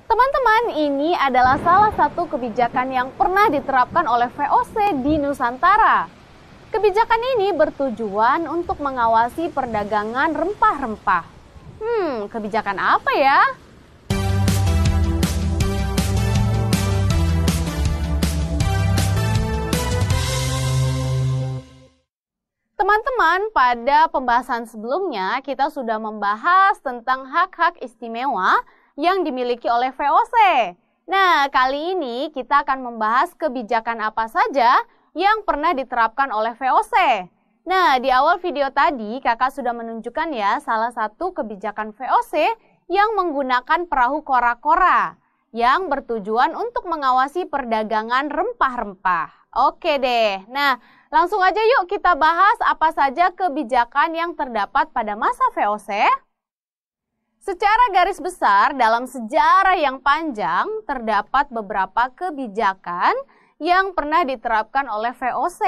Teman-teman, ini adalah salah satu kebijakan yang pernah diterapkan oleh VOC di Nusantara. Kebijakan ini bertujuan untuk mengawasi perdagangan rempah-rempah. Kebijakan apa ya? Teman-teman, pada pembahasan sebelumnya kita sudah membahas tentang hak-hak istimewa yang dimiliki oleh VOC. Nah, kali ini kita akan membahas kebijakan apa saja yang pernah diterapkan oleh VOC. Nah, di awal video tadi kakak sudah menunjukkan ya salah satu kebijakan VOC yang menggunakan perahu kora-kora yang bertujuan untuk mengawasi perdagangan rempah-rempah. Oke deh, nah langsung aja yuk kita bahas apa saja kebijakan yang terdapat pada masa VOC. Secara garis besar, dalam sejarah yang panjang, terdapat beberapa kebijakan yang pernah diterapkan oleh VOC.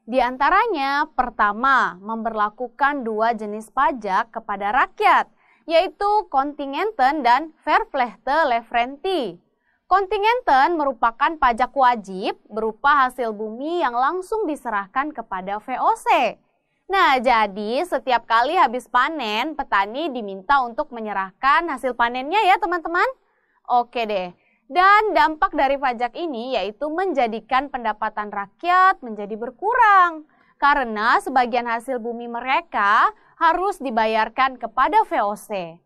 Di antaranya, pertama, memberlakukan dua jenis pajak kepada rakyat, yaitu Kontingenten dan Vervlechte-Leefrente. Kontingenten merupakan pajak wajib berupa hasil bumi yang langsung diserahkan kepada VOC. Nah, jadi setiap kali habis panen, petani diminta untuk menyerahkan hasil panennya ya teman-teman. Oke deh, dan dampak dari pajak ini yaitu menjadikan pendapatan rakyat menjadi berkurang. Karena sebagian hasil bumi mereka harus dibayarkan kepada VOC.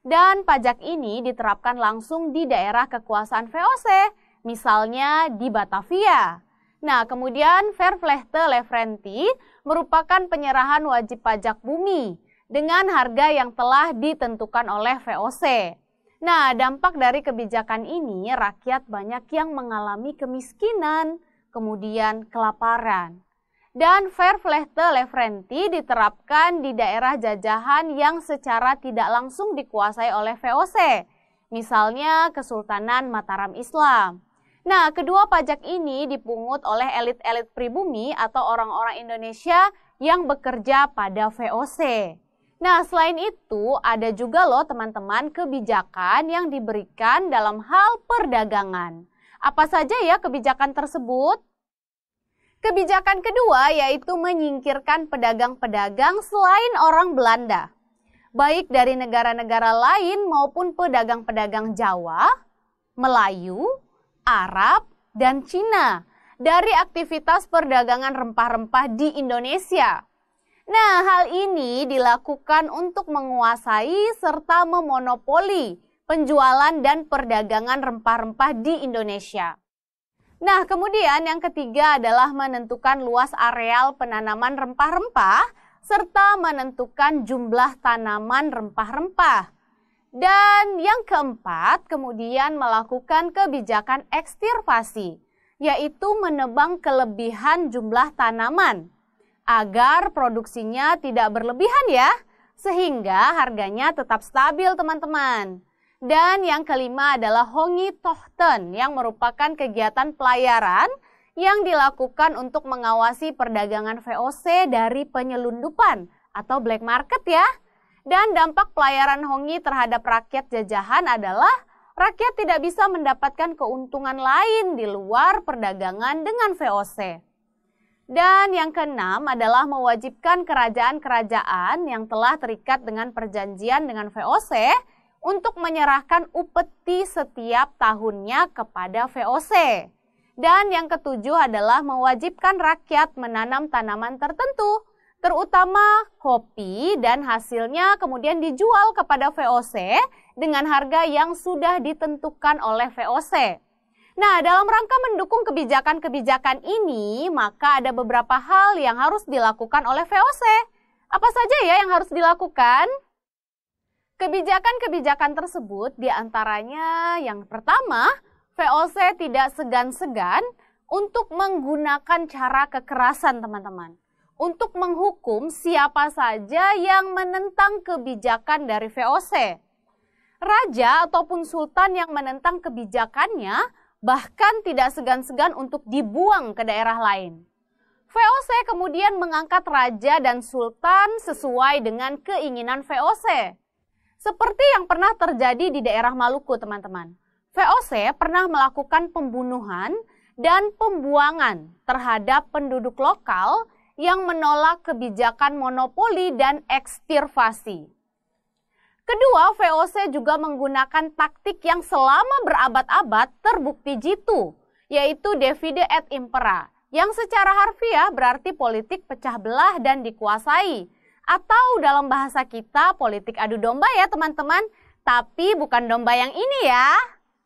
Dan pajak ini diterapkan langsung di daerah kekuasaan VOC, misalnya di Batavia. Nah, kemudian Vervlechte-Leefrente merupakan penyerahan wajib pajak bumi dengan harga yang telah ditentukan oleh VOC. Nah, dampak dari kebijakan ini rakyat banyak yang mengalami kemiskinan, kemudian kelaparan. Dan Vervlechte-Leefrente diterapkan di daerah jajahan yang secara tidak langsung dikuasai oleh VOC, misalnya Kesultanan Mataram Islam. Nah, kedua pajak ini dipungut oleh elit-elit pribumi atau orang-orang Indonesia yang bekerja pada VOC. Nah, selain itu ada juga loh teman-teman kebijakan yang diberikan dalam hal perdagangan. Apa saja ya kebijakan tersebut? Kebijakan kedua yaitu menyingkirkan pedagang-pedagang selain orang Belanda, baik dari negara-negara lain maupun pedagang-pedagang Jawa, Melayu, Arab, dan Cina dari aktivitas perdagangan rempah-rempah di Indonesia. Nah, hal ini dilakukan untuk menguasai serta memonopoli penjualan dan perdagangan rempah-rempah di Indonesia. Nah, kemudian yang ketiga adalah menentukan luas areal penanaman rempah-rempah serta menentukan jumlah tanaman rempah-rempah. Dan yang keempat, kemudian melakukan kebijakan ekstirpasi, yaitu menebang kelebihan jumlah tanaman, agar produksinya tidak berlebihan ya, sehingga harganya tetap stabil teman-teman. Dan yang kelima adalah Hongi-Tochten, yang merupakan kegiatan pelayaran yang dilakukan untuk mengawasi perdagangan VOC dari penyelundupan atau black market ya. Dan dampak pelayaran Hongi terhadap rakyat jajahan adalah rakyat tidak bisa mendapatkan keuntungan lain di luar perdagangan dengan VOC. Dan yang keenam adalah mewajibkan kerajaan-kerajaan yang telah terikat dengan perjanjian dengan VOC untuk menyerahkan upeti setiap tahunnya kepada VOC. Dan yang ketujuh adalah mewajibkan rakyat menanam tanaman tertentu, terutama kopi, dan hasilnya kemudian dijual kepada VOC dengan harga yang sudah ditentukan oleh VOC. Nah, dalam rangka mendukung kebijakan-kebijakan ini, maka ada beberapa hal yang harus dilakukan oleh VOC. Apa saja ya yang harus dilakukan? Kebijakan-kebijakan tersebut diantaranya yang pertama, VOC tidak segan-segan untuk menggunakan cara kekerasan teman-teman, untuk menghukum siapa saja yang menentang kebijakan dari VOC. Raja ataupun sultan yang menentang kebijakannya bahkan tidak segan-segan untuk dibuang ke daerah lain. VOC kemudian mengangkat raja dan sultan sesuai dengan keinginan VOC. Seperti yang pernah terjadi di daerah Maluku, teman-teman. VOC pernah melakukan pembunuhan dan pembuangan terhadap penduduk lokal yang menolak kebijakan monopoli dan ekstirpasi. Kedua, VOC juga menggunakan taktik yang selama berabad-abad terbukti jitu, yaitu divide et impera, yang secara harfiah berarti politik pecah belah dan dikuasai. Atau dalam bahasa kita, politik adu domba ya teman-teman, tapi bukan domba yang ini ya.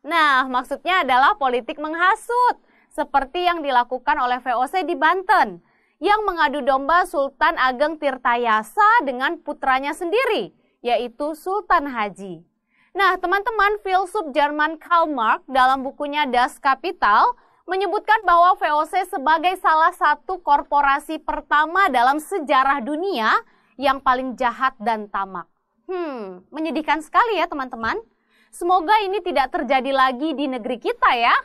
Nah, maksudnya adalah politik menghasut, seperti yang dilakukan oleh VOC di Banten, yang mengadu domba Sultan Ageng Tirtayasa dengan putranya sendiri, yaitu Sultan Haji. Nah, teman-teman, filsuf Jerman Karl Marx dalam bukunya Das Kapital menyebutkan bahwa VOC sebagai salah satu korporasi pertama dalam sejarah dunia yang paling jahat dan tamak. Menyedihkan sekali ya teman-teman. Semoga ini tidak terjadi lagi di negeri kita ya.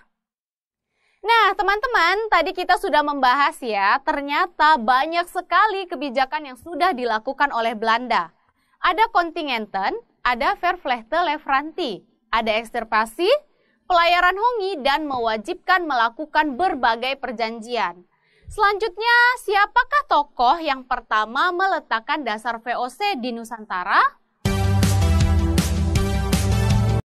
Nah, teman-teman, tadi kita sudah membahas ya, ternyata banyak sekali kebijakan yang sudah dilakukan oleh Belanda. Ada kontingenten, ada vervlechtelevrantie, ada ekstirpasi, pelayaran hongi, dan mewajibkan melakukan berbagai perjanjian. Selanjutnya, siapakah tokoh yang pertama meletakkan dasar VOC di Nusantara?